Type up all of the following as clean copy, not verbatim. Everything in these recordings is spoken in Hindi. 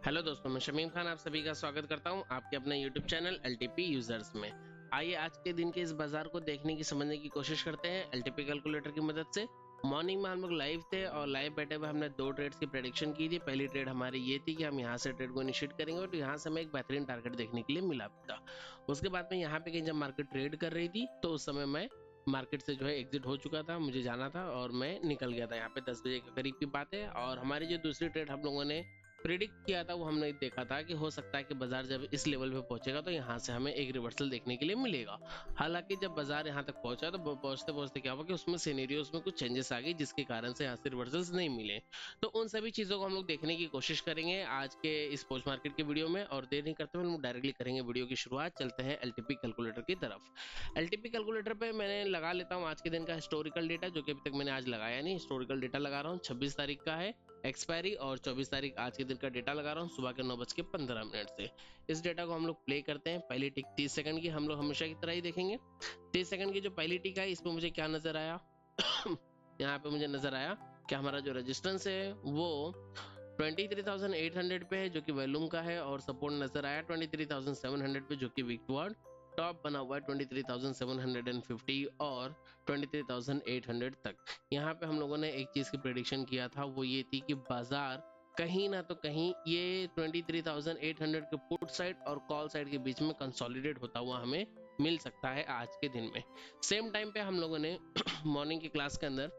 हेलो दोस्तों, मैं शमीम खान आप सभी का स्वागत करता हूं आपके अपने यूट्यूब चैनल एलटीपी यूजर्स में। आइए आज के दिन के इस बाजार को देखने की समझने की कोशिश करते हैं एलटीपी कैलकुलेटर की मदद से। मॉर्निंग में हम लोग लाइव थे और लाइव बैठे हुए हमने दो ट्रेड्स की प्रेडिक्शन की थी। पहली ट्रेड हमारी ये थी कि हम यहाँ से ट्रेड को इनिशिएट करेंगे और यहाँ से हमें एक बेहतरीन टारगेट देखने के लिए मिला था। उसके बाद में यहाँ पे कहीं जब मार्केट ट्रेड कर रही थी तो उस समय मैं मार्केट से जो है एग्जिट हो चुका था, मुझे जाना था और मैं निकल गया था। यहाँ पे 10 बजे के करीब की बात है और हमारी जो दूसरी ट्रेड हम लोगों ने प्रिडिक्ट किया था वो हमने देखा था कि हो सकता है कि बाजार जब इस लेवल पे पहुंचेगा तो यहाँ से हमें एक रिवर्सल देखने के लिए मिलेगा। हालांकि जब बाजार यहाँ तक पहुंचा तो पहुंचते पहुंचते क्या हुआ कि उसमें सिनेरियोस में कुछ चेंजेस आ गई जिसके कारण से यहाँ से रिवर्सल्स नहीं मिले। तो उन सभी चीजों को हम लोग देखने की कोशिश करेंगे आज के इस पोस्ट मार्केट के वीडियो में और देर नहीं करते हुए हम डायरेक्टली करेंगे वीडियो की शुरुआत। चलते हैं एलटीपी कैलकुलेटर की तरफ। एलटीपी कैलकुलेटर पे मैंने लगा लेता हूँ आज के दिन का हिस्टोरिकल डेटा, जो कि अभी तक मैंने आज लगाया नहीं। हिस्टोरिकल डेटा लगा रहा हूँ 26 तारीख का है एक्सपायरी और 24 तारीख आज के दिन का डेटा लगा रहा हूँ सुबह के 9:15 से। इस डेटा को हम लोग प्ले करते हैं। पहली टिक 30 सेकंड की हम लोग हमेशा की तरह ही देखेंगे। 30 सेकंड की जो पहली टिक है इसमें मुझे क्या नजर आया यहाँ पे मुझे नजर आया कि हमारा जो रेजिस्टेंस है वो 23,800 पे है जो कि वॉल्यूम का है और सपोर्ट नजर आया 23,700 पे जो कि वीकवर्ड टॉप बना हुआ है 23,750 और 23,800 तक। यहाँ पे हम लोगों ने एक चीज की प्रेडिक्शन किया था वो ये थी कि बाजार कहीं ना तो कहीं ये 23,800 के पुट साइड और कॉल साइड के बीच में कंसोलिडेट होता हुआ हमें मिल सकता है आज के दिन में। सेम टाइम पे हम लोगों ने मॉर्निंग की क्लास के अंदर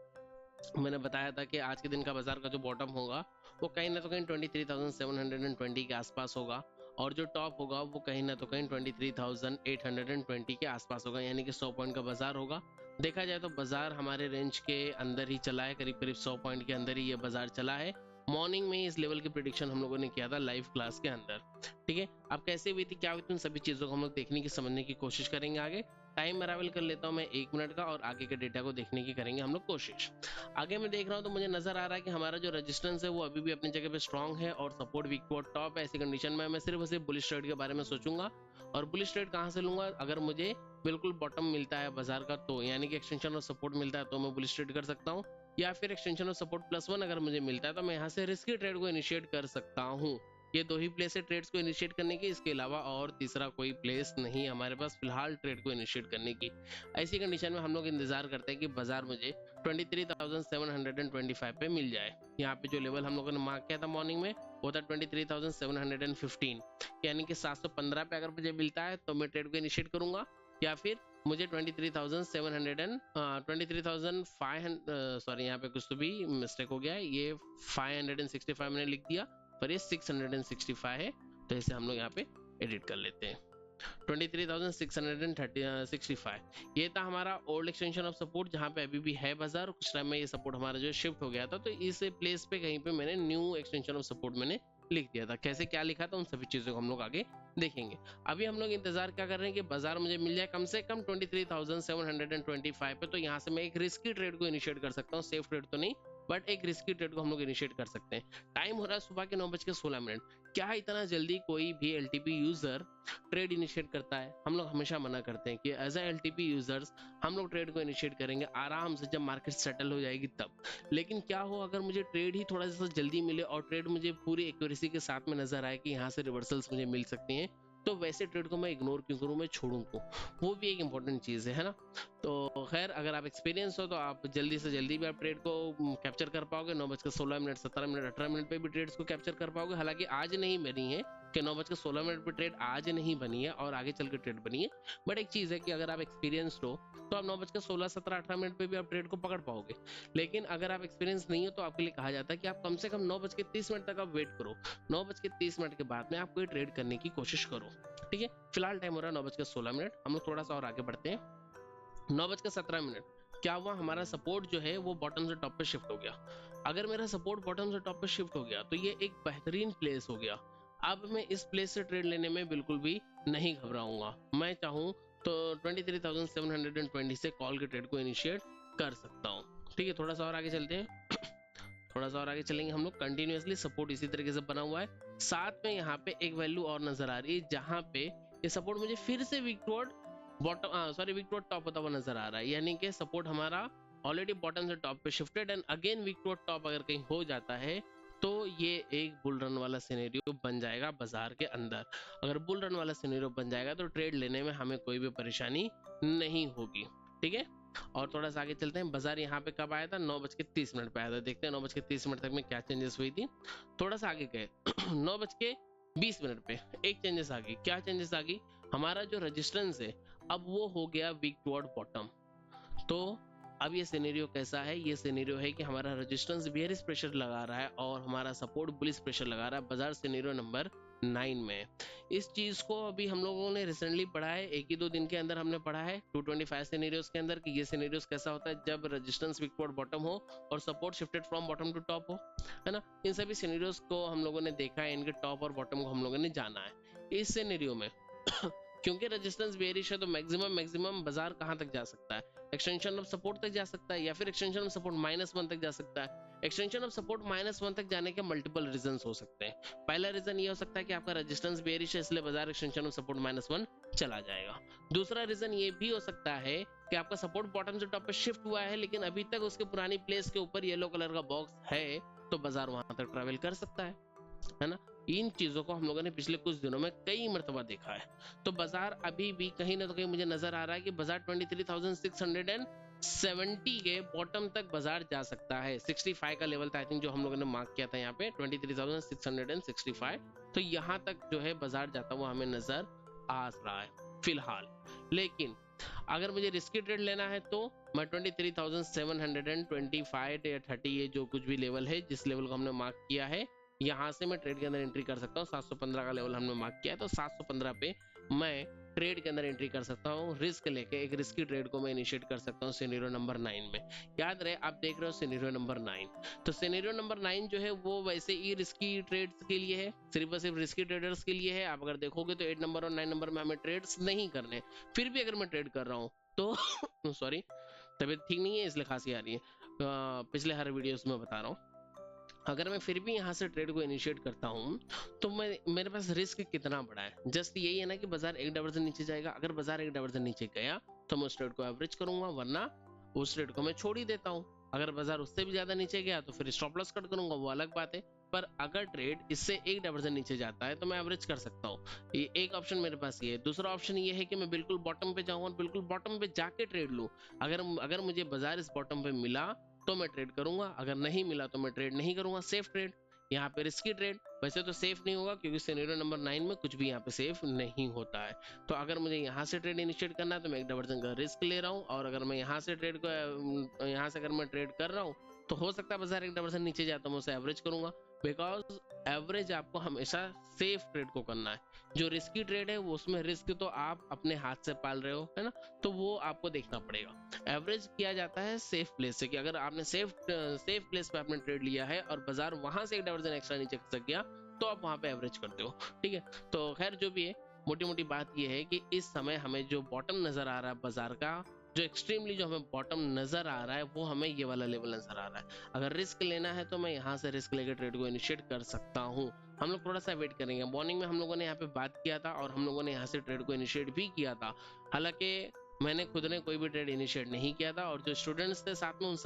मैंने बताया था कि आज के दिन का बाजार का जो बॉटम होगा वो कहीं ना तो कहीं 23,720 के आसपास होगा और जो टॉप होगा वो कहीं ना तो कहीं 23,820 के आसपास होगा, यानी कि 100 पॉइंट का बाजार होगा। देखा जाए तो बाजार हमारे रेंज के अंदर ही चला है, करीब करीब 100 पॉइंट के अंदर ही ये बाजार चला है। मॉर्निंग में इस लेवल की प्रेडिक्शन हम लोगों ने किया था लाइव क्लास के अंदर। ठीक है, अब कैसे हुई थी क्या हुई थी उन सभी चीजों को हम लोग देखने की समझने की कोशिश करेंगे आगे। टाइम अरावल कर लेता हूँ मैं 1 मिनट का और आगे के डेटा को देखने की करेंगे हम लोग कोशिश। आगे मैं देख रहा हूँ तो मुझे नजर आ रहा है कि हमारा जो रेजिस्टेंस है वो अभी भी अपनी जगह पे स्ट्रांग है और सपोर्ट वीकवर्ड टॉप है। ऐसी कंडीशन में मैं सिर्फ और सिर्फ बुलिश ट्रेड के बारे में सोचूंगा। और बुलिश ट्रेड कहाँ से लूंगा? अगर मुझे बिल्कुल बॉटम मिलता है बाजार का तो, यानी कि एक्सटेंशन और सपोर्ट मिलता है तो मैं बुलिश ट्रेड कर सकता हूँ, या फिर एक्सटेंशन और सपोर्ट +1 अगर मुझे मिलता है तो मैं यहाँ से रिस्की ट्रेड को इनिशिएट कर सकता हूँ। ये दो ही प्लेस है ट्रेड्स को इनिशिएट करने की, इसके अलावा और तीसरा कोई प्लेस नहीं है हमारे पास फिलहाल ट्रेड को इनिशिएट करने की। ऐसी कंडीशन में हम लोग इंतजार करते हैं कि बाजार मुझे 23,725 पे मिल जाए। यहाँ पे जो लेवल हम लोगों ने मार्क किया था मॉर्निंग में वो था 23,715, यानी कि 715 पे अगर मुझे मिलता है तो मैं ट्रेड को इनिशिएट करूंगा, या फिर मुझे 23,500 सॉरी यहाँ पे कुछ तो भी मिस्टेक हो गया है, ये 565 मैंने लिख दिया पर ये 665 है तो इसे हम लोग यहाँ पे एडिट कर लेते हैं। 23,665 ये था हमारा ओल्ड एक्सटेंशन ऑफ सपोर्ट जहाँ पे अभी भी है बाजार। कुछ टाइम में ये सपोर्ट हमारा जो शिफ्ट हो गया था तो इस प्लेस पे कहीं पे मैंने न्यू एक्सटेंशन ऑफ सपोर्ट मैंने लिख दिया था। कैसे क्या लिखा था उन सभी चीजों को हम लोग आगे देखेंगे। अभी हम लोग इंतजार क्या कर रहे हैं कि बाजार मुझे मिल जाए कम से कम 23,725 पे, तो यहाँ से मैं एक रिस्की ट्रेड को इनिशिएट कर सकता हूँ। सेफ ट्रेड तो नहीं बट एक रिस्की ट्रेड को हम लोग इनिशिएट कर सकते हैं। टाइम हो रहा है सुबह के 9:16। क्या इतना जल्दी कोई भी एलटीपी यूजर ट्रेड इनिशिएट करता है? हम लोग हमेशा मना करते हैं कि एज अ एलटीपी यूजर्स हम लोग ट्रेड को इनिशिएट करेंगे आराम से जब मार्केट सेटल हो जाएगी तब। लेकिन क्या हो अगर मुझे ट्रेड ही थोड़ा सा जल्दी मिले और ट्रेड मुझे पूरी एक्यूरेसी के साथ में नजर आए कि यहाँ से रिवर्सल्स मुझे मिल सकती हैं, तो वैसे ट्रेड को मैं इग्नोर क्यों करूं, मैं छोड़ूं क्यों? वो भी एक इंपॉर्टेंट चीज है ना। तो खैर अगर आप एक्सपीरियंस हो तो आप जल्दी से जल्दी भी आप ट्रेड को कैप्चर कर पाओगे। 9:16, 17 मिनट, 18 मिनट पे भी ट्रेड्स को कैप्चर कर पाओगे। हालांकि आज नहीं बनी है कि 9:16 पे ट्रेड आज नहीं बनी है और आगे चल के ट्रेड बनी है, बट एक चीज है कि अगर आप एक्सपीरियंस्ड हो तो आप 9:16, 17, 18 मिनट पे भी आप ट्रेड को पकड़ पाओगे। लेकिन अगर आप एक्सपीरियंस नहीं हो तो आपके लिए कहा जाता है कि आप कम से कम 9:30 तक आप वेट करो। 9:30 के बाद में आप कोई ट्रेड करने की कोशिश करो। ठीक है, फिलहाल टाइम हो रहा है 9:16। हम लोग थोड़ा सा और आगे बढ़ते हैं। 9:17 क्या हुआ? हमारा सपोर्ट जो है वो बॉटम से टॉप पे शिफ्ट हो गया। अगर मेरा सपोर्ट बॉटम से टॉप पे शिफ्ट हो गया तो ये एक बेहतरीन प्लेस हो गया। अब मैं इस प्लेस से ट्रेड लेने में बिल्कुल भी नहीं घबराऊंगा। मैं चाहूं तो 23,720 से कॉल के ट्रेड को इनिशिएट कर सकता हूं। ठीक है, थोड़ा सा और आगे चलते हैं। थोड़ा सा और आगे चलेंगे हम लोग। कंटिन्यूअसली सपोर्ट इसी तरीके से बना हुआ है। साथ में यहाँ पे एक वैल्यू और नजर आ रही है जहां पे ये सपोर्ट मुझे फिर से विकवर्ड टॉप होता हुआ नजर आ रहा है, यानी कि सपोर्ट हमारा ऑलरेडी बॉटम से टॉप पे शिफ्टेड एंड अगेन विकवर्ड टॉप अगर कहीं हो जाता है तो ये एक बुल रन वाला सिनेरियो बन जाएगा बाजार के अंदर। अगर बुल रन वाला सिनेरियो बन जाएगा तो ट्रेड लेने में हमें कोई भी परेशानी नहीं होगी। ठीक है, और थोड़ा सा आगे चलते हैं। बाजार यहाँ पे कब आया था? 9:30 पे आया था। देखते हैं 9:30 तक में क्या चेंजेस हुई थी। थोड़ा सा आगे गए 9:20 पे एक चेंजेस आ गई। क्या चेंजेस आ गई? हमारा जो रेजिस्टेंस है अब वो हो गया वीक टुवर्ड बॉटम। तो अब ये सिनेरियो कैसा है? ये सिनेरियो है कि हमारा रेजिस्टेंस बेयरिश प्रेशर लगा रहा है और हमारा सपोर्ट बुलिश प्रेशर लगा रहा है। बाजार सिनेरियो नंबर 9 में। इस चीज को अभी हम लोगों ने रिसेंटली पढ़ा है, एक ही दो दिन के अंदर हमने पढ़ा है 225 सिनेरियोस के अंदर कि ये सिनेरियोस कैसा होता है जब रेजिस्टेंस वीक टुवर्ड बॉटम हो और support shifted from bottom to top हो, है ना। इन सभी सिनेरियोस को हम लोगों ने देखा है, इनके टॉप और बॉटम को हम लोगों ने जाना है। इस सिनेरियो में क्योंकि रेजिस्टेंस बेयरिश है तो मैक्सिमम बाजार कहां तक जा सकता है? एक्सटेंशन ऑफ सपोर्ट तक जा सकता है या फिर एक्सटेंशन ऑफ सपोर्ट -1 तक जा सकता है। एक्सटेंशन ऑफ सपोर्ट -1 तक जाने के मल्टीपल रीजंस हो सकते हैं। पहला रीजन ये हो सकता है कि आपका रेजिस्टेंस बेयरिश है इसलिए बाजार एक्सटेंशन ऑफ सपोर्ट -1 चला जाएगा। दूसरा रीजन ये भी हो सकता है कि आपका सपोर्ट बॉटम से टॉप पे शिफ्ट हुआ है लेकिन अभी तक उसके पुरानी प्लेस के ऊपर येलो कलर का बॉक्स है तो बाजार वहां तक ट्रेवल कर सकता है ना। इन चीजों को हम लोगों ने पिछले कुछ दिनों में कई मर्तबा देखा है। तो बाजार अभी भी कहीं ना कहीं मुझे नजर आ रहा है कि बाजार 23,670 के बॉटम तक बाजार जा सकता है। 65 का लेवल था आई थिंक जो हम लोगों ने मार्क किया था यहाँ पे 23,665। तो यहाँ तक जो है बाजार जाता हुआ हमें नजर आ रहा है फिलहाल। लेकिन अगर मुझे रिस्की ट्रेड लेना है तो मैं 23,725 या 30 ये जो कुछ भी लेवल है जिस लेवल को हमने मार्क किया है यहाँ से मैं ट्रेड के अंदर एंट्री कर सकता हूँ। 715 का लेवल हमने मार्क किया है तो 715 पे मैं ट्रेड के अंदर एंट्री कर सकता हूँ। रिस्क लेके एक रिस्की ट्रेड को मैं इनिशिएट कर सकता हूँ सिनेरियो नंबर 9 में। याद रहे आप देख रहे हो सिनेरियो नंबर 9। तो सिनेरियो नंबर 9 जो है वो वैसे ही रिस्की ट्रेड्स के लिए है, सिर्फ और सिर्फ रिस्की ट्रेडर्स के लिए है। आप अगर देखोगे तो 8 नंबर और 9 नंबर में हमें ट्रेड्स नहीं करने। फिर भी अगर मैं ट्रेड कर रहा हूँ तो सॉरी तबीयत ठीक नहीं है इसलिए खांसी आ रही है, पिछले हर वीडियोस में बता रहा हूँ। अगर मैं फिर भी यहाँ से ट्रेड को इनिशिएट करता हूँ तो मेरे पास रिस्क कितना बड़ा है? जस्ट यही है ना कि बाजार एक डाइवर्जन नीचे जाएगा। अगर बाजार एक डाइवर्जन नीचे गया तो मैं उस ट्रेड को एवरेज करूंगा वरना उस ट्रेड को मैं छोड़ ही देता हूँ। अगर बाजार उससे भी ज्यादा नीचे गया तो फिर स्टॉप लॉस कट करूंगा, वो अलग बात है। पर अगर ट्रेड इससे एक डाइवर्जन नीचे जाता है तो मैं एवरेज कर सकता हूँ। ये एक ऑप्शन मेरे पास ये है। दूसरा ऑप्शन ये है कि मैं बिल्कुल बॉटम पे जाऊँ और बिल्कुल बॉटम पे जाके ट्रेड लूँ। अगर मुझे बाजार इस बॉटम पे मिला तो मैं ट्रेड करूंगा, अगर नहीं मिला तो मैं ट्रेड नहीं करूंगा। सेफ ट्रेड, यहाँ पे रिस्की ट्रेड। वैसे तो सेफ नहीं होगा क्योंकि सिनेरियो नंबर 9 में कुछ भी यहाँ पे सेफ नहीं होता है। तो अगर मुझे यहाँ से ट्रेड इनिशिएट करना है तो मैं एक डाइवर्जन का रिस्क ले रहा हूँ और अगर मैं यहाँ से अगर मैं ट्रेड कर रहा हूँ तो हो सकता है बाजार एक डाइवर्जन नीचे जाए तो मैं उसे एवरेज करूंगा। बिकॉज एवरेज आपको हमेशा सेफ ट्रेड को करना है। जो रिस्की ट्रेड है वो उसमें रिस्क तो आप अपने हाथ से पाल रहे हो, है ना, तो वो आपको देखना पड़ेगा। एवरेज किया जाता है सेफ प्लेस से कि अगर आपने सेफ प्लेस पे आपने ट्रेड लिया है और बाजार वहां से एक डाइवर्जन एक्स्ट्रा नीचे खसक गया तो आप वहां पे एवरेज करते हो। ठीक है, तो खैर जो भी है मोटी मोटी बात ये है कि इस समय हमें जो बॉटम नजर आ रहा है बाजार का, जो एक्सट्रीमली जो हमें बॉटम नजर आ रहा है वो हमें ये वाला लेवल नजर आ रहा है। अगर रिस्क लेना है तो मैं यहाँ से रिस्क लेकर ट्रेड को इनिशिएट कर सकता हूँ। हम लोग थोड़ा सा वेट करेंगे। मॉर्निंग में हम लोगों ने यहाँ पे बात किया था और हम लोगों ने यहाँ से ट्रेड को इनिशिएट भी किया था। हालांकि मैंने खुद ने कोई भी ट्रेड इनिशिएट नहीं किया था और जो स्टूडेंट्स थे साथ में उन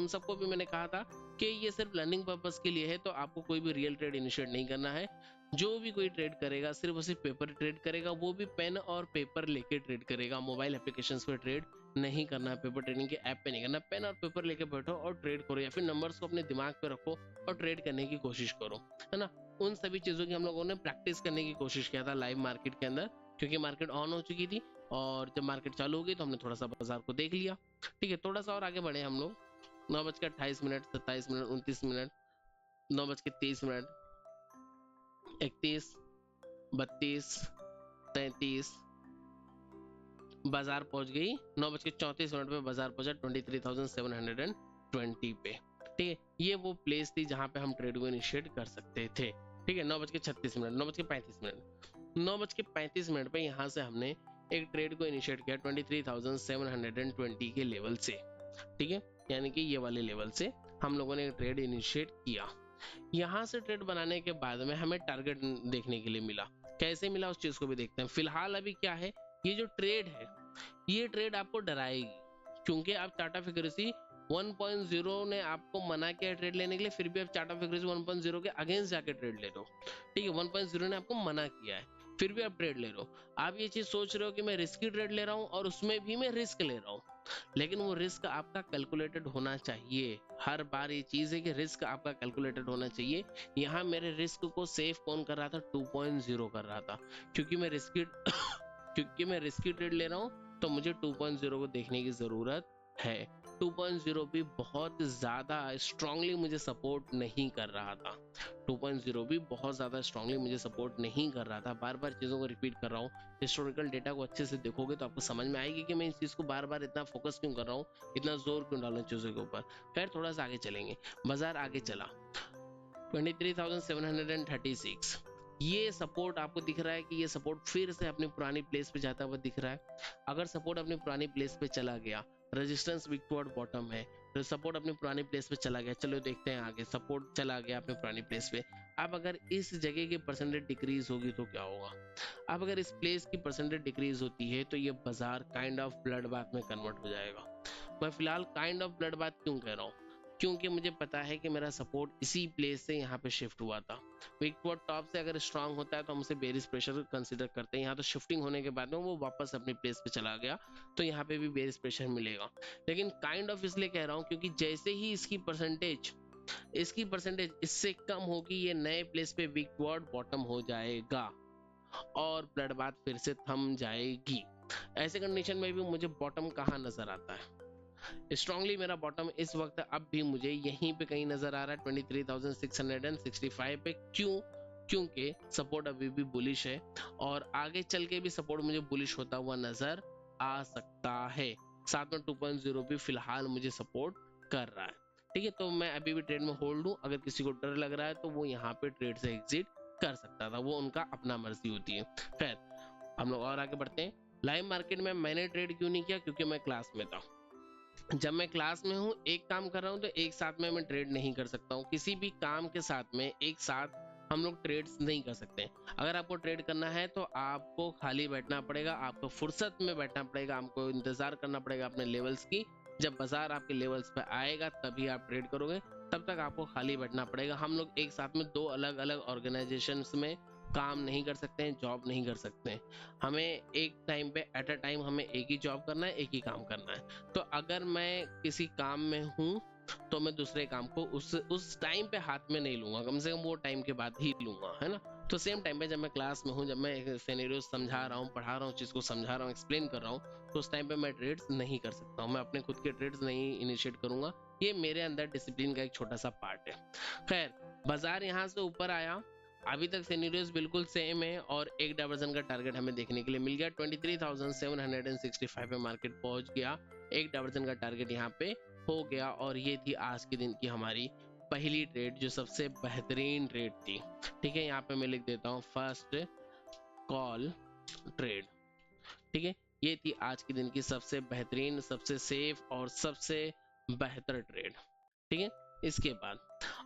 सबको भी मैंने कहा था कि ये सिर्फ लर्निंग पर्पस के लिए है, तो आपको कोई भी रियल ट्रेड इनिशिएट नहीं करना है। जो भी कोई ट्रेड करेगा सिर्फ और सिर्फ पेपर ट्रेड करेगा, वो भी पेन और पेपर लेके ट्रेड करेगा। मोबाइल एप्लीकेशंस पे ट्रेड नहीं करना है, पेपर ट्रेडिंग के ऐप पे नहीं करना। पेन और पेपर लेके बैठो और ट्रेड करो या फिर नंबर्स को अपने दिमाग पे रखो और ट्रेड करने की कोशिश करो, है ना। उन सभी चीजों की हम लोगों ने प्रैक्टिस करने की कोशिश किया था लाइव मार्केट के अंदर, क्योंकि मार्केट ऑन हो चुकी थी और जब मार्केट चालू हो गई तो हमने थोड़ा सा बाजार को देख लिया। ठीक है, थोड़ा सा और आगे बढ़े हम लोग। 9:28, 27 मिनट, 29 मिनट, 9:23, 31, 32, 33 बाजार पहुंच गई। 9:34 पे बाजार पहुंचा 23,720 पे। ठीक है, ये वो प्लेस थी जहां पे हम ट्रेड को इनिशिएट कर सकते थे। ठीक है, 9:36, 9:35, 9:35 पे यहाँ से हमने एक ट्रेड को इनिशिएट किया 23,720 के लेवल से। ठीक है, यानी कि ये वाले लेवल से हम लोगों ने एक ट्रेड इनिशिएट किया। यहाँ से ट्रेड बनाने के बाद में हमें टारगेट देखने के लिए मिला। कैसे मिला उस चीज को भी देखते हैं। फिलहाल अभी क्या है, ये जो ट्रेड है ये ट्रेड आपको डराएगी क्योंकि आप चार्ट ऑफ एक्यूरेसी 1.0 ने आपको मना किया ट्रेड लेने के लिए, फिर भी आप चार्ट ऑफ एक्यूरेसी 1.0 के अगेंस्ट जाके ट्रेड ले रहे हो। ठीक है, 1.0 ने आपको मना किया है, फिर भी आप ट्रेड ले रहे हो। आप ये चीज सोच रहे हो कि मैं रिस्की ट्रेड ले रहा हूँ और उसमें भी मैं रिस्क ले रहा हूँ, लेकिन वो रिस्क आपका कैलकुलेटेड होना चाहिए। हर बार ये चीज है कि रिस्क आपका कैलकुलेटेड होना चाहिए। यहाँ मेरे रिस्क को सेव कौन कर रहा था? 2.0 कर रहा था, क्योंकि मैं रिस्की क्योंकि मैं रिस्की ट्रेड ले रहा हूँ तो मुझे 2.0 को देखने की जरूरत है। 2.0 भी बहुत ज्यादा स्ट्रांगली मुझे सपोर्ट नहीं कर रहा था। 2.0 भी बहुत ज्यादा स्ट्रांगली मुझे सपोर्ट नहीं कर रहा था। बार बार चीजों को रिपीट कर रहा हूँ। हिस्टोरिकल डेटा को अच्छे से देखोगे तो आपको समझ में आएगी कि मैं इस चीज को बार बार इतना फोकस क्यों कर रहा हूँ, इतना जोर क्यों डाल रहा हूँ चीजों के ऊपर। खैर थोड़ा सा आगे चलेंगे। बाजार आगे चला 23,736, ये सपोर्ट आपको दिख रहा है कि ये सपोर्ट फिर से अपनी पुरानी प्लेस पे जाता हुआ दिख रहा है। अगर सपोर्ट अपनी पुरानी प्लेस पे चला गया, रेजिस्टेंस वीक टुवर्ड बॉटम है, तो सपोर्ट अपनी पुरानी प्लेस पे चला गया, चलो देखते हैं आगे। सपोर्ट चला गया अपनी पुरानी प्लेस पे। अब अगर इस जगह की परसेंटेज डिक्रीज होगी तो क्या होगा? अब अगर इस प्लेस की परसेंटेज डिक्रीज होती है तो ये बाजार काइंड ऑफ ब्लड बाथ में कन्वर्ट हो जाएगा। मैं फिलहाल काइंड ऑफ ब्लड बाथ क्यों कह रहा हूँ? क्योंकि मुझे पता है कि मेरा सपोर्ट इसी प्लेस से यहाँ पे शिफ्ट हुआ था। वीक टुवर्ड टॉप से अगर स्ट्रांग होता है तो हम उसे बेरिश प्रेशर कंसीडर करते हैं। यहाँ तो शिफ्टिंग होने के बाद में वो वापस अपनी प्लेस पे चला गया, तो यहाँ पे भी बेरिश प्रेशर मिलेगा। लेकिन काइंड ऑफ इसलिए कह रहा हूँ क्योंकि जैसे ही इसकी परसेंटेज इससे कम होगी, ये नए प्लेस पे वीक टुवर्ड बॉटम हो जाएगा और ब्लड बाथ फिर से थम जाएगी। ऐसे कंडीशन में भी मुझे बॉटम कहाँ नजर आता है? स्ट्रांगली मेरा बॉटम इस वक्त अब भी मुझे यहीं पे कहीं नजर आ रहा है 23,665 पे। क्यों? क्योंकि सपोर्ट अभी भी बुलिश है और आगे चल के भी सपोर्ट मुझे बुलिश होता हुआ नजर आ सकता है। साथ में 2.0 भी फिलहाल मुझे सपोर्ट कर रहा है। ठीक है, तो मैं अभी भी ट्रेड में होल्ड हूँ। अगर किसी को डर लग रहा है तो वो यहाँ पे ट्रेड से एग्जिट कर सकता था, वो उनका अपना मर्जी होती है। खैर हम लोग और आगे बढ़ते हैं। लाइव मार्केट में मैंने ट्रेड क्यों नहीं किया? क्योंकि मैं क्लास में था। जब मैं क्लास में हूँ, एक काम कर रहा हूँ, तो एक साथ में मैं ट्रेड नहीं कर सकता हूँ। किसी भी काम के साथ में एक साथ हम लोग ट्रेड्स नहीं कर सकते। अगर आपको ट्रेड करना है तो आपको खाली बैठना पड़ेगा, आपको फुर्सत में बैठना पड़ेगा, आपको इंतजार करना पड़ेगा अपने लेवल्स की। जब बाजार आपके लेवल्स पे आएगा तभी आप ट्रेड करोगे, तब तक आपको खाली बैठना पड़ेगा। हम लोग एक साथ में दो अलग अलग ऑर्गेनाइजेशंस में काम नहीं कर सकते हैं, जॉब नहीं कर सकते हैं। हमें एक टाइम पे एट अ टाइम हमें एक ही जॉब करना है, एक ही काम करना है। तो अगर मैं किसी काम में हूँ तो मैं दूसरे काम को उस टाइम पे हाथ में नहीं लूंगा, कम से कम वो टाइम के बाद ही लूंगा, है ना। तो सेम टाइम पे जब मैं क्लास में हूँ, जब मैं सिनेरियो समझा रहा हूँ, पढ़ा रहा हूँ, चीज को समझा रहा हूँ, एक्सप्लेन कर रहा हूँ, तो उस टाइम पे मैं ट्रेड्स नहीं कर सकता हूँ। मैं अपने खुद के ट्रेड्स नहीं इनिशिएट करूंगा। ये मेरे अंदर डिसिप्लिन का एक छोटा सा पार्ट है। खैर बाजार यहाँ से ऊपर आया, अभी तक सिनेरियोस बिल्कुल सेम है और एक डाइवर्जन का टारगेट हमें देखने के लिए मिल गया। 23,765 पे मार्केट पहुंच गया, एक डाइवर्जन का टारगेट यहाँ पे हो गया। और ये थी आज के दिन की हमारी पहली ट्रेड, जो सबसे बेहतरीन ट्रेड थी। ठीक है, यहाँ पे मैं लिख देता हूँ फर्स्ट कॉल ट्रेड। ठीक है, ये थी आज के दिन की सबसे बेहतरीन, सबसे सेफ और सबसे बेहतर ट्रेड। ठीक है, इसके बाद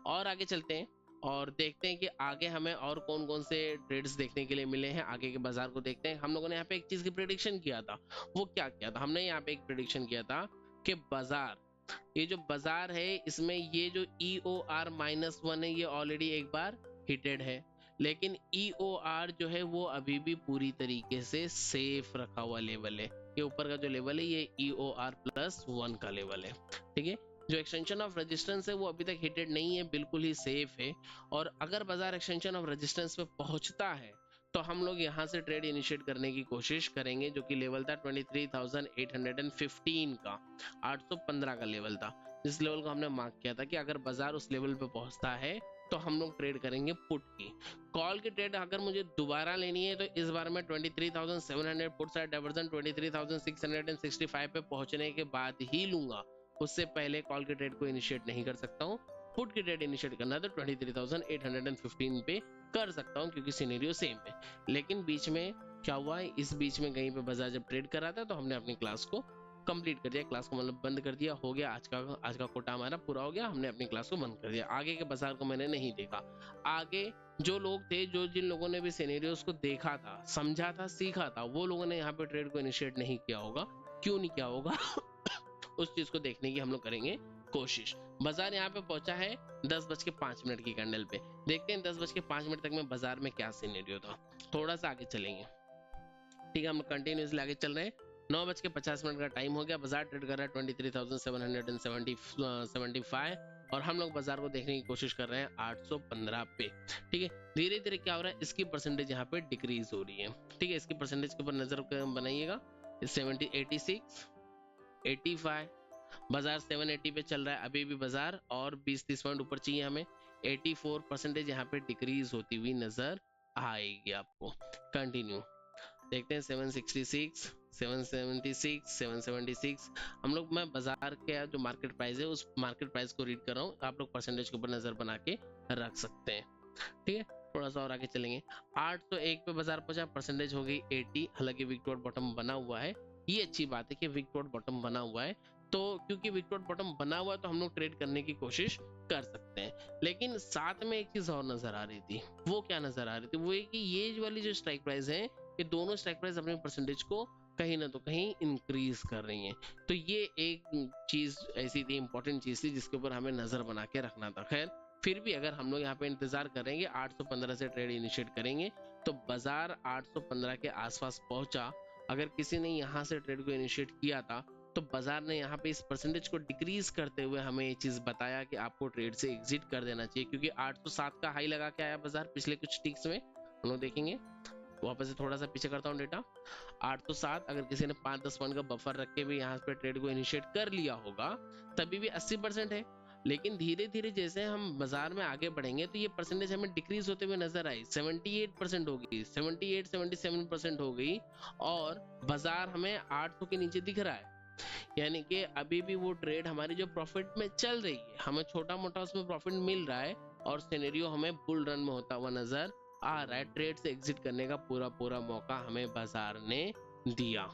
और आगे चलते हैं और देखते हैं कि आगे हमें और कौन कौन से ट्रेड्स देखने के लिए मिले हैं। आगे के बाजार को देखते हैं। हम लोगों ने यहाँ पे एक चीज की प्रेडिक्शन किया था। वो क्या किया था? हमने यहाँ पे एक प्रेडिक्शन किया था कि बाजार, ये जो बाजार है, इसमें ये जो EOR-1 है, ये ऑलरेडी एक बार हिटेड है, लेकिन EOR जो है वो अभी भी पूरी तरीके से सेफ रखा हुआ लेवल है। ये ऊपर का जो लेवल है ये EOR+1 का लेवल है। ठीक है, जो एक्सटेंशन ऑफ रेजिस्टेंस है वो अभी तक हिटेड नहीं है, बिल्कुल ही सेफ है। और अगर बाजार एक्सटेंशन ऑफ रेजिस्टेंस पे पहुंचता है तो हम लोग यहाँ से ट्रेड इनिशिएट करने की कोशिश करेंगे, जो कि लेवल था 23,815 का, 815 का लेवल था। जिस लेवल को हमने मार्क किया था कि अगर बाजार उस लेवल पे पहुंचता है तो हम लोग ट्रेड करेंगे पुट की। कॉल की ट्रेड अगर मुझे दोबारा लेनी है तो इस बार मैं 23,700 पुट साइड डाइवर्जन 23,665 पे पहुंचने के बाद ही लूंगा। उससे पहले कॉल की ट्रेड को इनिशिएट नहीं कर सकता हूँ। पुट की ट्रेड इनिशिएट करना है तो 23,815 पे कर सकता हूँ, क्योंकि सिनेरियो सेम है। लेकिन बीच में क्या हुआ, इस बीच में कहीं पे बाजार जब ट्रेड कर रहा था तो हमने अपनी क्लास को कंप्लीट कर दिया। क्लास को मतलब बंद कर दिया, हो गया आज का कोटा हमारा पूरा हो गया, हमने अपनी क्लास को बंद कर दिया। आगे के बाजार को मैंने नहीं देखा। आगे जो लोग थे, जिन लोगों ने भी सिनेरियोस को देखा था, समझा था, सीखा था, वो लोगों ने यहाँ पे ट्रेड को इनिशिएट नहीं किया होगा। क्यों नहीं किया होगा उस चीज को देखने की हम लोग करेंगे कोशिश। बाजार यहाँ पे पहुंचा है 10:05 की कैंडल पे। देखते हैं 10:05 तक में बाजार में क्या सिनेरियो था। थोड़ा सा आगे चलेंगे, ठीक है, हम कंटिन्यूसली आगे चल रहे हैं। 9:50 का टाइम हो गया, बाजार ट्रेड कर रहा है 23,775 और हम लोग बाजार को देखने की कोशिश कर रहे हैं 815 पे। ठीक है, धीरे धीरे क्या हो रहा है, इसकी परसेंटेज यहाँ पे डिक्रीज हो रही है। ठीक है, इसकी परसेंटेज के ऊपर नजर बनाइएगा। 70, 86, 85, बाजार 780 पे चल रहा है अभी भी बाजार, और 20-30 पॉइंट ऊपर चाहिए हमें। 84% यहाँ पे डिक्रीज होती हुई नजर आएगी आपको। कंटिन्यू देखते हैं 766, 776, 776। हम लोग, मैं बाजार के जो मार्केट प्राइस है उस मार्केट प्राइस को रीड कर रहा हूँ, आप लोग परसेंटेज के ऊपर नजर बना के रख सकते हैं। ठीक है, थोड़ा सा और आगे चलेंगे। 801 पे बाजार पहुंचा, परसेंटेज हो गई 80। हालांकि विक्टोरिया बॉटम बना हुआ है, ये अच्छी बात है कि विक्टोरिया बॉटम बना हुआ है, तो क्योंकि विक्टोरिया बॉटम बना हुआ है तो हम लोग ट्रेड करने की कोशिश कर सकते हैं। लेकिन साथ में एक चीज और नजर आ रही थी, वो क्या नजर आ रही थी, वो ये कि ये वाली जो स्ट्राइक प्राइस है, ये दोनों स्ट्राइक प्राइस अपने परसेंटेज को कहीं ना तो कहीं इंक्रीज कर रही हैं। तो ये एक चीज ऐसी थी, इंपॉर्टेंट चीज थी, जिसके ऊपर हमें नजर बना के रखना था। खैर फिर भी अगर हम लोग यहाँ पे इंतजार करेंगे, 815 से ट्रेड इनिशिएट करेंगे, तो बाजार 815 के आसपास पहुंचा। अगर किसी ने यहाँ से ट्रेड को इनिशिएट किया था, तो बाजार ने यहाँ पे इस परसेंटेज को डिक्रीज करते हुए हमें ये चीज बताया कि आपको ट्रेड से एग्जिट कर देना चाहिए, क्योंकि 807 का हाई लगा के आया बाजार पिछले कुछ टिक्स में। हम लोग देखेंगे, वापस से थोड़ा सा पीछे करता हूँ डेटा। 807, अगर किसी ने 5-10 पॉइंट का बफर रख के भी यहाँ पे ट्रेड को इनिशिएट कर लिया होगा, तभी भी 80% है। लेकिन धीरे धीरे जैसे हम बाजार में आगे बढ़ेंगे, तो ये परसेंटेज हमें डिक्रीज होते हुए नजर आई। 78% हो गई, 78-77% हो गई, और बाजार हमें 800 के नीचे दिख रहा है। यानी कि अभी भी वो ट्रेड हमारी जो प्रॉफिट में चल रही है, हमें छोटा मोटा उसमें प्रॉफिट मिल रहा है, और सिनेरियो हमें बुल रन में होता हुआ नजर आ रहा है। ट्रेड से एग्जिट करने का पूरा मौका हमें बाजार ने दिया।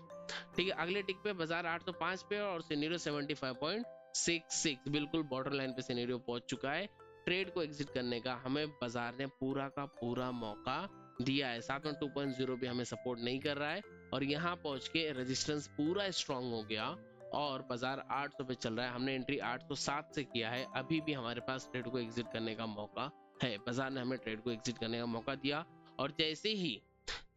ठीक है, अगले टिक पे बाजार 805 पे और सिनेरियो 75.66, बिल्कुल बॉर्डर लाइन पे सिनेरियो पहुंच चुका है। ट्रेड को एग्जिट करने का हमें बाजार ने पूरा का पूरा मौका दिया है। साथ में 2.0 भी हमें सपोर्ट नहीं कर रहा है, और यहाँ पहुंच के रेजिस्टेंस पूरा स्ट्रांग हो गया और बाजार 800 पे चल रहा है। हमने एंट्री 807 से किया है, अभी भी हमारे पास ट्रेड को एग्जिट करने का मौका है। बाजार ने हमें ट्रेड को एग्जिट करने का मौका दिया, और जैसे ही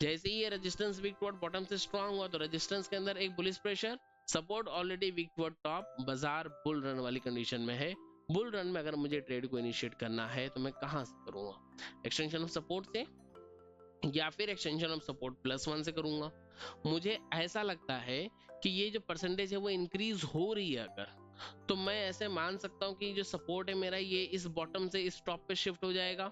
ये रेजिस्टेंस वीक टुवर्ड बॉटम से स्ट्रांग हुआ, तो रेजिस्टेंस के अंदर एक bullish pressure, support already weak toward top, बाजार बुल रन वाली कंडीशन में है। बुल रन में अगर मुझे ट्रेड को इनिशिएट करना है तो मैं कहां से करूंगा, एक्सटेंशन ऑफ सपोर्ट से या फिर एक्सटेंशन ऑफ सपोर्ट +1 से करूंगा। मुझे ऐसा लगता है कि ये जो परसेंटेज है वो इंक्रीज हो रही है, अगर तो मैं ऐसे मान सकता हूँ कि जो सपोर्ट है मेरा, ये इस बॉटम से इस टॉप पे शिफ्ट हो जाएगा।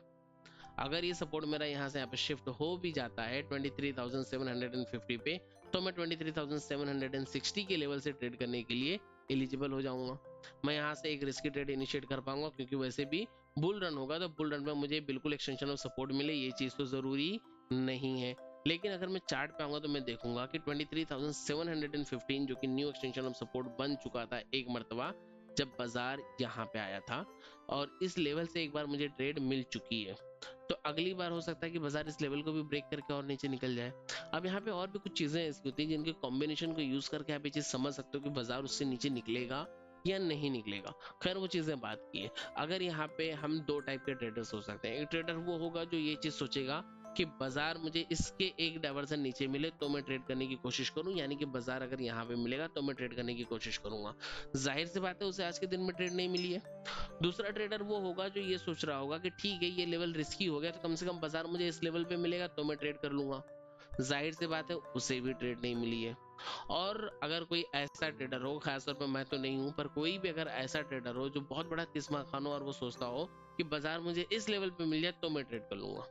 अगर ये सपोर्ट मेरा यहाँ से यहाँ पे शिफ्ट हो भी जाता है 23,750 पे, तो मैं 23,760 के लेवल से ट्रेड करने के लिए एलिजिबल हो जाऊंगा। मैं यहाँ से एक रिस्की ट्रेड इनिशिएट कर पाऊंगा, क्योंकि वैसे भी बुल रन होगा, तो बुल रन में मुझे बिल्कुल एक्सटेंशन ऑफ सपोर्ट मिले, ये चीज तो जरूरी नहीं है। लेकिन अगर मैं चार्ट पे आऊंगा तो मैं देखूंगा कि 23,715 जो कि न्यू एक्सटेंशन ऑफ सपोर्ट बन चुका था एक मर्तबा जब बाजार यहाँ पे आया था, और इस लेवल से एक बार मुझे ट्रेड मिल चुकी है। तो अगली बार हो सकता है कि बाजार इस लेवल को भी ब्रेक करके और नीचे निकल जाए। अब यहाँ पे और भी कुछ चीजें ऐसी होती हैं जिनके कॉम्बिनेशन को यूज करके आप ये चीज समझ सकते हो कि बाजार उससे नीचे निकलेगा या नहीं निकलेगा। खैर वो चीजें बात की है। अगर यहाँ पे हम दो टाइप के ट्रेडर्स हो सकते हैं। एक ट्रेडर वो होगा जो ये चीज सोचेगा कि बाजार मुझे इसके एक डायवर्सन नीचे मिले तो मैं ट्रेड करने की कोशिश करूं, यानी कि बाजार अगर यहाँ पे मिलेगा तो मैं ट्रेड करने की कोशिश करूंगा। जाहिर सी बात है उसे आज के दिन में ट्रेड नहीं मिली है। दूसरा ट्रेडर वो होगा जो ये सोच रहा होगा कि ठीक है ये लेवल रिस्की हो गया, तो कम से कम बाजार मुझे इस लेवल पे मिलेगा तो मैं ट्रेड कर लूंगा। जाहिर सी बात है उसे भी ट्रेड नहीं मिली है। और अगर कोई ऐसा ट्रेडर हो, खासतौर पर मैं तो नहीं हूं, पर कोई भी अगर ऐसा ट्रेडर हो जो बहुत बड़ा किस्मा खान हो और वो सोचता हो कि बाजार मुझे इस लेवल पे मिल जाए तो मैं ट्रेड कर लूंगा।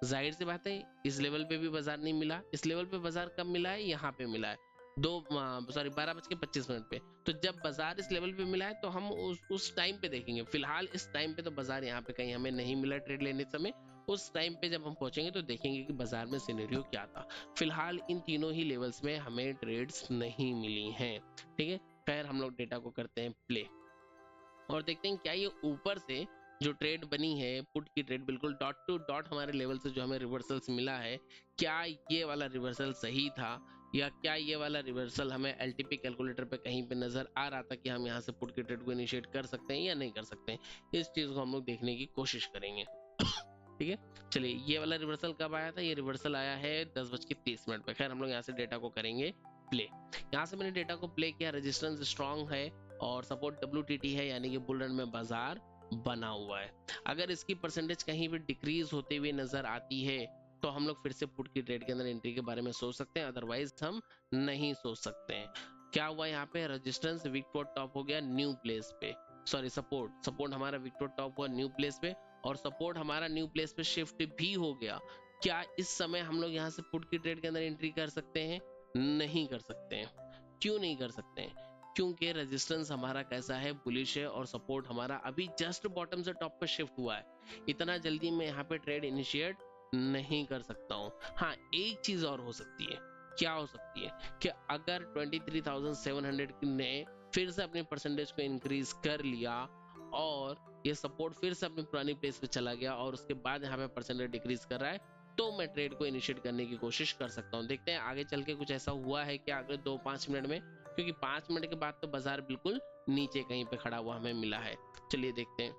जाहिर सी बात है इस लेवल पे भी बाजार नहीं मिला। इस लेवल पे बाजार कब मिला है, यहाँ पे मिला है 12:25 पे। तो जब बाजार इस लेवल पे मिला है तो हम उस टाइम पे देखेंगे। फिलहाल इस टाइम पे तो बाजार यहाँ पे कहीं हमें नहीं मिला ट्रेड लेने समय। उस टाइम पे जब हम पहुंचेंगे तो देखेंगे कि बाजार में सिनेरियो क्या था। फिलहाल इन तीनों ही लेवल्स में हमें ट्रेड्स नहीं मिली हैं। ठीक है, खैर हम लोग डेटा को करते हैं प्ले और देखते हैं क्या ये ऊपर से जो ट्रेड बनी है पुट की ट्रेड, बिल्कुल डॉट टू डॉट हमारे लेवल से जो हमें रिवर्सल्स मिला है, क्या ये वाला रिवर्सल सही था या क्या ये वाला रिवर्सल हमें एलटीपी कैलकुलेटर पे कहीं पे नजर आ रहा था कि हम यहाँ से पुट की ट्रेड को इनिशिएट कर सकते हैं या नहीं कर सकते हैं, इस चीज को हम लोग देखने की कोशिश करेंगे। ठीक है, चलिए ये वाला रिवर्सल कब आया था, ये रिवर्सल आया है 10:30 पे। खैर हम लोग यहाँ से डेटा को करेंगे प्ले। यहाँ से मैंने डेटा को प्ले किया, रेजिस्टेंस स्ट्रॉन्ग है और सपोर्ट WTT है, यानी कि बुल रन में बाजार बना हुआ है। अगर इसकी परसेंटेज कहीं भी डिक्रीज होते हुए नजर आती है तो हम लोग फिर से पुट की ट्रेड के अंदर एंट्री के बारे में सोच सकते हैं, अदरवाइज हम नहीं सोच सकते हैं। क्या हुआ यहाँ पे, रेजिस्टेंस विक्टोर टॉप हो गया न्यू प्लेस पे, सॉरी सपोर्ट हमारा विक्टोर टॉप हुआ न्यू प्लेस पे और सपोर्ट हमारा न्यू प्लेस पे शिफ्ट भी हो गया। क्या इस समय हम लोग यहाँ से पुट की ट्रेड के अंदर एंट्री कर सकते हैं? नहीं कर सकते हैं। क्यों नहीं कर सकते हैं? क्योंकि रेजिस्टेंस हमारा कैसा है, बुलिश है, और सपोर्ट हमारा अभी जस्ट बॉटम से टॉप पे शिफ्ट हुआ है। इतना जल्दी मैं यहाँ पे ट्रेड इनिशिएट नहीं कर सकता हूँ। हाँ, एक चीज और हो सकती है। क्या हो सकती है कि अगर 23,700 ने फिर से अपने परसेंटेज को इंक्रीज कर लिया और ये सपोर्ट फिर से अपनी पुरानी प्लेस पे चला गया और उसके बाद यहाँ पे परसेंटेज डिक्रीज कर रहा है, तो मैं ट्रेड को इनिशिएट करने की कोशिश कर सकता हूँ। देखते हैं आगे चल के कुछ ऐसा हुआ है क्या अगले 2-5 मिनट में, क्योंकि 5 मिनट के बाद तो बाजार बिल्कुल नीचे कहीं पे खड़ा हुआ हमें मिला है। चलिए देखते हैं।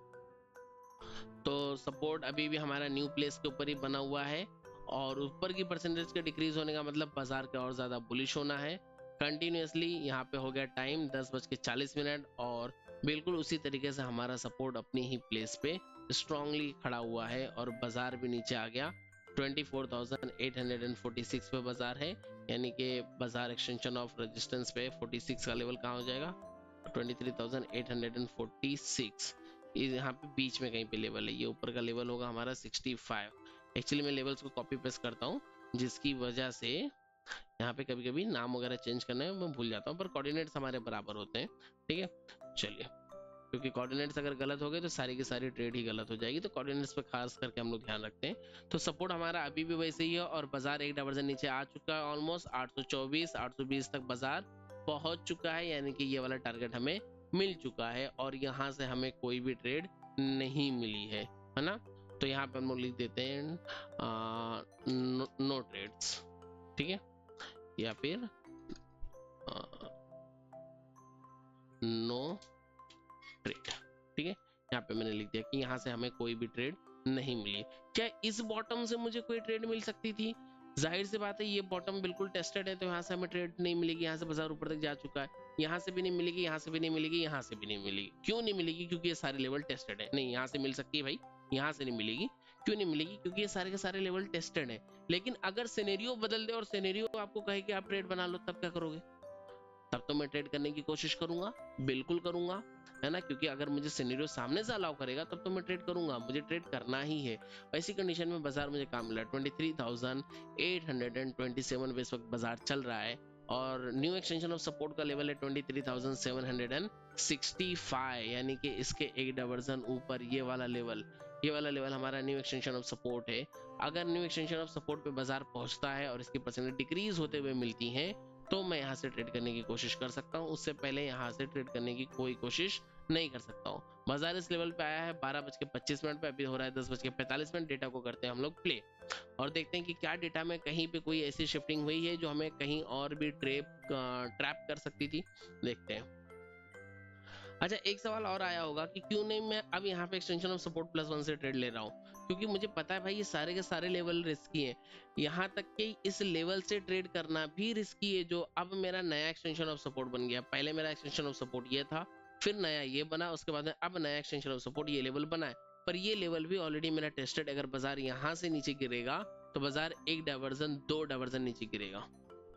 तो सपोर्ट अभी भी हमारा न्यू प्लेस के ऊपर ही बना हुआ है और ऊपर की परसेंटेज के डिक्रीज होने का मतलब बाजार के और ज्यादा बुलिश होना है। कंटिन्यूअसली यहाँ पे हो गया टाइम 10:40 और बिल्कुल उसी तरीके से हमारा सपोर्ट अपनी ही प्लेस पे स्ट्रांगली खड़ा हुआ है और बाजार भी नीचे आ गया। 24,846 पे बाजार है, यानी कि बाजार एक्सटेंशन ऑफ रेजिस्टेंस पे 46 का लेवल कहाँ हो जाएगा, 23,846 यहाँ पे बीच में कहीं पे लेवल है। ये ऊपर का लेवल होगा हमारा 65। एक्चुअली मैं लेवल्स को कॉपी पेस्ट करता हूँ, जिसकी वजह से यहाँ पे कभी कभी नाम वगैरह चेंज करने में मैं भूल जाता हूँ, पर कोऑर्डिनेट्स हमारे बराबर होते हैं। ठीक है, चलिए, क्योंकि कोऑर्डिनेट्स अगर गलत हो गए तो सारी की सारी ट्रेड ही गलत हो जाएगी, तो कोऑर्डिनेट्स पे खास करके हम लोग ध्यान रखते हैं। तो सपोर्ट हमारा अभी भी वैसे ही है और बाजार एक डाइवर्जन नीचे आ चुका है, ऑलमोस्ट 824 820 तक बाजार पहुंच चुका है, यानी कि ये वाला टारगेट हमें मिल चुका है और यहाँ से हमें कोई भी ट्रेड नहीं मिली है ना। तो यहाँ पे हम लोग लिख देते हैं नो ट्रेड्स, ठीक है, या फिर नो ट्रेड। ठीक है, यहाँ पे मैंने लिख दिया कि यहाँ से हमें कोई भी ट्रेड नहीं मिली। क्या इस बॉटम से मुझे कोई ट्रेड मिल सकती थी? जाहिर सी बात है, ये बॉटम बिल्कुल टेस्टेड है, तो यहाँ से हमें ट्रेड नहीं मिलेगी। यहाँ से बाजार ऊपर तक जा चुका है, यहाँ से भी नहीं मिलेगी, यहाँ से भी नहीं मिलेगी, यहाँ से भी नहीं मिलेगी। क्यों नहीं मिलेगी? क्योंकि ये सारे लेवल टेस्टेड है। नहीं, यहाँ से मिल सकती है भाई, यहाँ से नहीं मिलेगी। क्यों नहीं मिलेगी? क्योंकि ये सारे के सारे लेवल टेस्टेड है। लेकिन अगर सिनेरियो बदल दे और सिनेरियो आपको कहे कि आप ट्रेड बना लो, तब क्या करोगे? तब तो मैं ट्रेड करने की कोशिश करूंगा, बिल्कुल करूंगा, है ना, क्योंकि अगर मुझे सिनेरियो सामने से अलाउ करेगा तब तो मैं ट्रेड करूंगा, मुझे ट्रेड करना ही है। ऐसी कंडीशन में बाजार मुझे काम मिला 23,827 पे इस वक्त बाजार चल रहा है और न्यू एक्सटेंशन ऑफ सपोर्ट का लेवल है 23,765, यानी कि इसके एक डाइवर्जन ऊपर ये वाला लेवल हमारा न्यू एक्सटेंशन ऑफ सपोर्ट है। अगर न्यू एक्सटेंशन ऑफ सपोर्ट पे बाजार पहुंचता है और इसकी परसेंटेज डिक्रीज होते हुए मिलती है तो मैं यहाँ से ट्रेड करने की कोशिश कर सकता हूँ, उससे पहले यहाँ से ट्रेड करने की कोई कोशिश नहीं कर सकता हूँ। बाजार इस लेवल पे आया है 12:25 पे, अभी हो रहा है 10:45। डेटा को करते हैं हम लोग प्ले और देखते हैं कि क्या डेटा में कहीं पे कोई ऐसी शिफ्टिंग हुई है जो हमें कहीं और भी ट्रैप कर सकती थी। देखते हैं। अच्छा, एक सवाल और आया होगा कि क्यों नहीं मैं अब यहाँ पे एक्सटेंशन ऑफ सपोर्ट +1 से ट्रेड ले रहा हूँ, क्योंकि मुझे पता है भाई ये सारे के सारे लेवल रिस्की हैं। यहाँ तक कि इस लेवल से ट्रेड करना भी रिस्की है, जो अब मेरा नया एक्सटेंशन ऑफ सपोर्ट बन गया। पहले मेरा एक्सटेंशन ऑफ सपोर्ट ये था, फिर नया ये बना, उसके बाद अब नया एक्सटेंशन ऑफ सपोर्ट ये लेवल बना है, पर ये लेवल भी ऑलरेडी मेरा टेस्टेड। अगर बाजार यहाँ से नीचे गिरेगा तो बाजार एक डाइवर्जन 2 डाइवर्जन नीचे गिरेगा,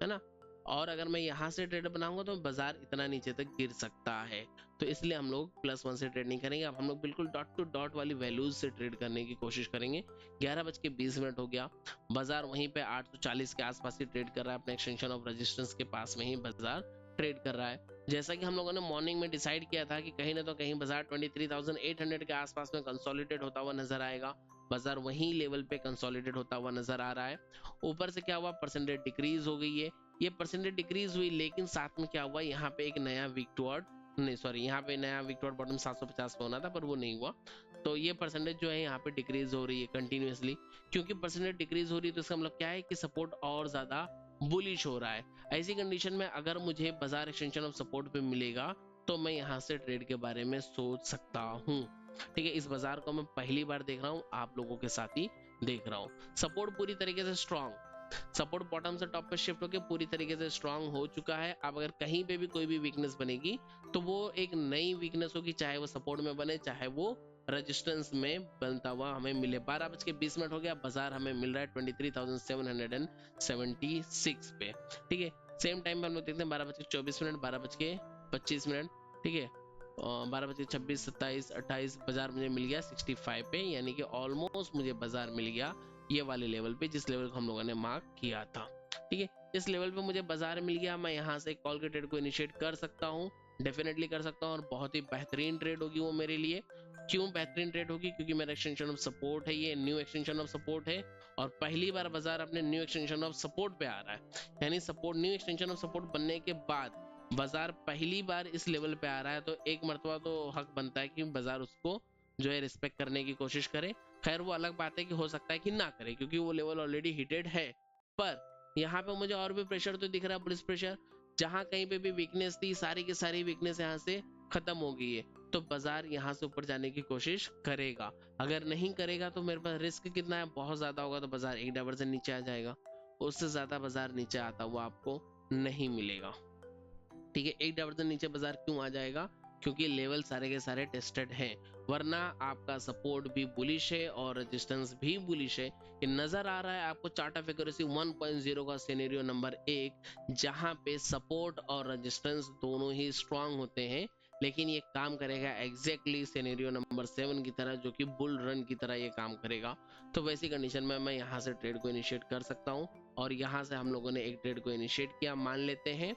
है ना, और अगर मैं यहाँ से ट्रेड बनाऊंगा तो बाजार इतना नीचे तक गिर सकता है। तो इसलिए हम लोग +1 से ट्रेड नहीं करेंगे। अब हम लोग बिल्कुल डॉट टू डॉट वाली वैल्यूज से ट्रेड करने की कोशिश करेंगे। 11:20 हो गया, बाजार वहीं पे 840 के आसपास ही ट्रेड कर रहा है, अपने एक्सटेंशन ऑफ रेजिस्टेंस के पास में ही बाजार ट्रेड कर रहा है। जैसा कि हम लोगों ने मॉर्निंग में डिसाइड किया था कि कहीं ना तो कहीं बाजार 23,800 के आसपास में कंसोलिडेट होता हुआ नजर आएगा। बाजार वही लेवल पे कंसोलिडेट होता हुआ नजर आ रहा है। ऊपर से क्या हुआ, परसेंटेज डिक्रीज हो गई है। ये परसेंटेज डिक्रीज हुई, लेकिन साथ में क्या हुआ, यहाँ पे एक नया विक्टोर्ड नहीं सॉरी यहाँ पे नया विक्टोर्ड बॉटम 750 पे होना था, पर वो नहीं हुआ। तो ये परसेंटेज जो है यहाँ पे डिक्रीज हो रही है कंटिन्यूअसली। क्योंकि परसेंटेज डिक्रीज हो रही है तो इसका मतलब क्या है कि सपोर्ट और ज्यादा बुलिश हो रहा है। ऐसी कंडीशन में अगर मुझे बाजार एक्सटेंशन ऑफ सपोर्ट पे मिलेगा तो मैं यहाँ से ट्रेड के बारे में सोच सकता हूँ। ठीक है, इस बाजार को मैं पहली बार देख रहा हूँ, आप लोगों के साथ ही देख रहा हूँ। सपोर्ट पूरी तरीके से स्ट्रांग, सपोर्ट बॉटम से टॉप पे शिफ्ट होकर पूरी तरीके से स्ट्रांग हो चुका है। अब अगर कहीं पे भी कोई भी वीकनेस बनेगी तो वो एक नई वीकनेस होगी, चाहे वो सपोर्ट में बने चाहे वो रेजिस्टेंस में बनता हुआ हमें मिले। 12:20 हो गया, बाजार हमें मिल रहा है 23,776 पे। ठीक है, सेम टाइम पे हम लोग देखते हैं 12:24, 12:25, ठीक है, 12:26, 27, 28 बाजार मुझे मिल गया 65 पे, यानी कि ऑलमोस्ट मुझे बाजार मिल गया ये वाले लेवल पे जिस लेवल को हम लोगों ने मार्क किया था। ठीक है, इस लेवल पे मुझे बाजार मिल गया, मैं यहाँ से कॉल के ट्रेड को इनिशिएट कर सकता हूँ, डेफिनेटली कर सकता हूँ, और बहुत ही बेहतरीन ट्रेड होगी वो मेरे लिए। क्यों बेहतरीन ट्रेड होगी? क्योंकि मेरा एक्सटेंशन ऑफ सपोर्ट है, ये न्यू एक्सटेंशन ऑफ सपोर्ट है, और पहली बार बाजार अपने न्यू एक्सटेंशन ऑफ सपोर्ट पे आ रहा है। यानी support, new extension of support बनने के बाद बाजार पहली बार इस लेवल पे आ रहा है, तो एक मर्तबा तो हक बनता है कि बाजार उसको जो है रिस्पेक्ट करने की कोशिश करे। खैर वो अलग बात है कि हो सकता है कि ना करे, क्योंकि वो लेवल ऑलरेडी हिटेड है। पर यहाँ पे मुझे और भी प्रेशर तो दिख रहा है, पुलिस प्रेशर। जहां कहीं पे भी वीकनेस थी, सारी की सारी वीकनेस यहाँ से खत्म हो गई है, तो बाजार यहाँ से ऊपर जाने की कोशिश करेगा। अगर नहीं करेगा तो मेरे पास रिस्क कितना है, बहुत ज्यादा होगा, तो बाजार एक डाइवर्जन नीचे आ जाएगा। उससे ज्यादा बाजार नीचे आता हुआ आपको नहीं मिलेगा। ठीक है, एक डाइवर्जन नीचे बाजार क्यों आ जाएगा? क्योंकि लेवल सारे के सारे टेस्टेड हैं, वरना आपका सपोर्ट भी बुलिश है और रेजिस्टेंस भी बुलिश है। ये नजर आ रहा है आपको चार्ट ऑफ एक्यूरेसी 1.0 का सिनेरियो नंबर 1, जहां पे सपोर्ट और रेजिस्टेंस दोनों ही स्ट्रांग होते हैं, लेकिन ये काम करेगा एग्जैक्टली सिनेरियो नंबर 7 की तरह, जो कि बुल रन की तरह ये काम करेगा। तो वैसी कंडीशन में मैं यहाँ से ट्रेड को इनिशिएट कर सकता हूँ, और यहाँ से हम लोगों ने एक ट्रेड को इनिशिएट किया, मान लेते हैं।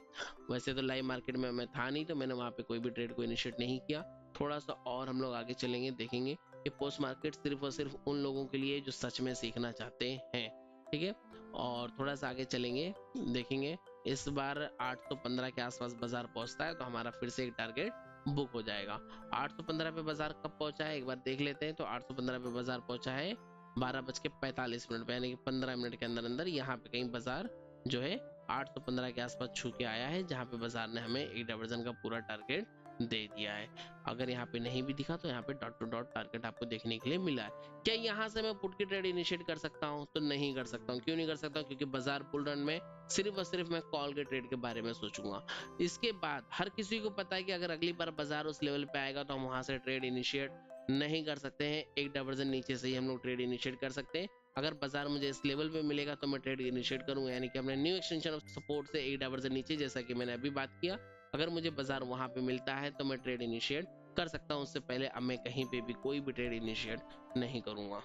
वैसे तो लाइव मार्केट में मैं था नहीं, तो मैंने वहाँ पे कोई भी ट्रेड को इनिशिएट नहीं किया। थोड़ा सा और हम लोग आगे चलेंगे, देखेंगे कि पोस्ट मार्केट सिर्फ और सिर्फ उन लोगों के लिए जो सच में सीखना चाहते हैं। ठीक है, और थोड़ा सा आगे चलेंगे, देखेंगे इस बार 815 के आसपास बाजार पहुंचता है तो हमारा फिर से एक टारगेट बुक हो जाएगा। 815 पे बाजार कब पहुंचा है एक बार देख लेते हैं। तो 815 पे बाजार पहुंचा है 12:45 पे, यानी कि 15 मिनट के अंदर अंदर यहाँ पे कहीं बाजार जो है 815 के आसपास छू के आया है, जहाँ पे बाजार ने हमें एक डाइवर्जन का पूरा टारगेट दे दिया है। अगर यहाँ पे नहीं भी दिखा तो यहाँ पे डॉट टू डॉट टारगेट आपको देखने के लिए मिला है। क्या यहाँ से मैं पुट की ट्रेड इनिशिएट कर सकता हूँ? तो नहीं कर सकता हूँ। क्यों नहीं कर सकता हूँ? क्योंकि बाजार बुल रन में सिर्फ और सिर्फ मैं कॉल के ट्रेड के बारे में सोचूंगा। इसके बाद हर किसी को पता है कि अगर अगली बार बाजार उस लेवल पे आएगा तो हम वहां से ट्रेड इनिशिएट नहीं कर सकते हैं, एक डाइवर्जन नीचे से ही हम लोग ट्रेड इनिशिएट कर सकते हैं। अगर बाजार मुझे इस लेवल पे मिलेगा तो मैं ट्रेड इनिशिएट करूंगा, यानी कि अपने न्यू एक्सटेंशन ऑफ सपोर्ट से एक डाइवर्जन नीचे, जैसा कि मैंने अभी बात किया। अगर मुझे बाजार वहां पे मिलता है तो मैं ट्रेड इनिशिएट कर सकता हूं। उससे पहले अब मैं कहीं पे भी कोई भी ट्रेड इनिशिएट नहीं करूंगा।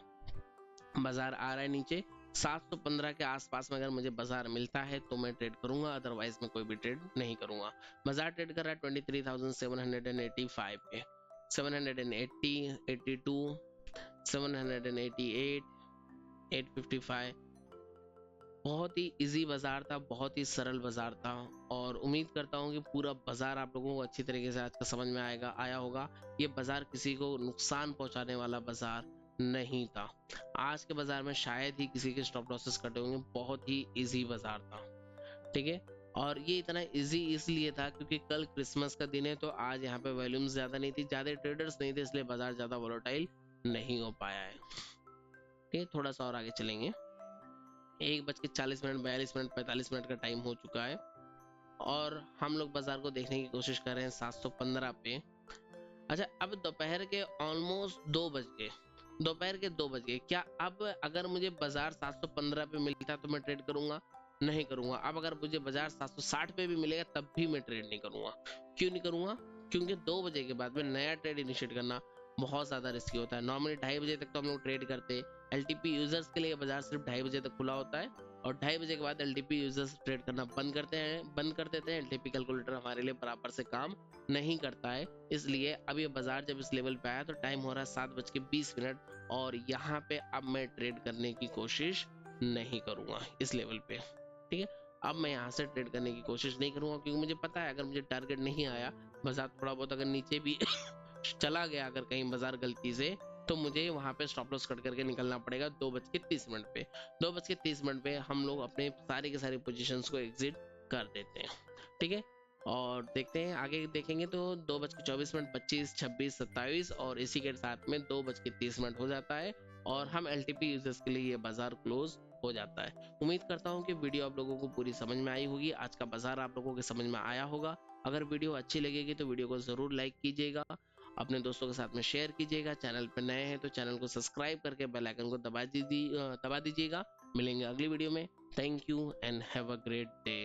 बाजार आ रहा है नीचे 715 के आसपास में, अगर मुझे बाजार मिलता है तो मैं ट्रेड करूंगा, अदरवाइज मैं कोई भी ट्रेड नहीं करूंगा। बाजार ट्रेड कर रहा है 23,785 पे, 780, 82, 788, 855। बहुत ही इजी बाजार था, बहुत ही सरल बाजार था, और उम्मीद करता हूँ कि पूरा बाजार आप लोगों को अच्छी तरीके से आज का समझ में आया होगा। ये बाजार किसी को नुकसान पहुंचाने वाला बाजार नहीं था। आज के बाजार में शायद ही किसी के स्टॉप लॉसेस कटे होंगे, बहुत ही इजी बाजार था। ठीक है, और ये इतना इजी इसलिए था क्योंकि कल क्रिसमस का दिन है, तो आज यहाँ पे वॉल्यूम ज्यादा नहीं थी, ज्यादा ट्रेडर्स नहीं थे, इसलिए बाजार ज्यादा वोलेटाइल नहीं हो पाया है। ठीक है, थोड़ा सा और आगे चलेंगे। 1:40, 42, 45 का टाइम हो चुका है, और हम लोग बाजार को देखने की कोशिश कर रहे हैं 715 पे। अच्छा, अब दोपहर के ऑलमोस्ट 2 बज गए, दोपहर के 2 बज गए। क्या अब अगर मुझे बाजार 715 पे मिलता तो मैं ट्रेड करूंगा? नहीं करूंगा। अब अगर मुझे बाजार 760 पे भी मिलेगा तब भी मैं ट्रेड नहीं करूंगा। क्यों नहीं करूंगा? क्योंकि 2 बजे के बाद में नया ट्रेड इनिशिएट करना बहुत ज्यादा रिस्की होता है। नॉर्मली 2:30 बजे तक तो हम लोग ट्रेड करते हैं। एलटीपी यूजर्स के लिए बाजार सिर्फ 2:30 बजे तक खुला होता है, और 2:30 बजे के बाद एलटीपी यूजर्स ट्रेड करना बंद कर देते हैं। एलटीपी कैलकुलेटर हमारे लिए बराबर से काम नहीं करता है, इसलिए अब ये बाजार जब इस लेवल पे आया तो टाइम हो रहा है 7:20, और यहाँ पे अब मैं ट्रेड करने की कोशिश नहीं करूंगा इस लेवल पे। ठीक है, अब मैं यहाँ से ट्रेड करने की कोशिश नहीं करूंगा, क्योंकि मुझे पता है अगर मुझे टारगेट नहीं आया, बाजार थोड़ा बहुत अगर नीचे भी चला गया, अगर कहीं बाजार गलती से, तो मुझे वहां पे स्टॉप लॉस कट करके निकलना पड़ेगा 2:30 पे। 2:30 पे हम लोग अपने सारी के सारी पोजीशंस को एग्जिट कर देते हैं, ठीक है। और देखते हैं आगे, देखेंगे तो 2:24, 25, 26, 27 और इसी के साथ में 2:30 हो जाता है और हम LTP यूजर्स के लिए ये बाजार क्लोज हो जाता है। उम्मीद करता हूँ कि वीडियो आप लोगों को पूरी समझ में आई होगी, आज का बाजार आप लोगों के समझ में आया होगा। अगर वीडियो अच्छी लगेगी तो वीडियो को जरूर लाइक कीजिएगा, अपने दोस्तों के साथ में शेयर कीजिएगा। चैनल पर नए हैं तो चैनल को सब्सक्राइब करके बेल आइकन को दबा दीजिएगा। मिलेंगे अगली वीडियो में। Thank you and have a great day.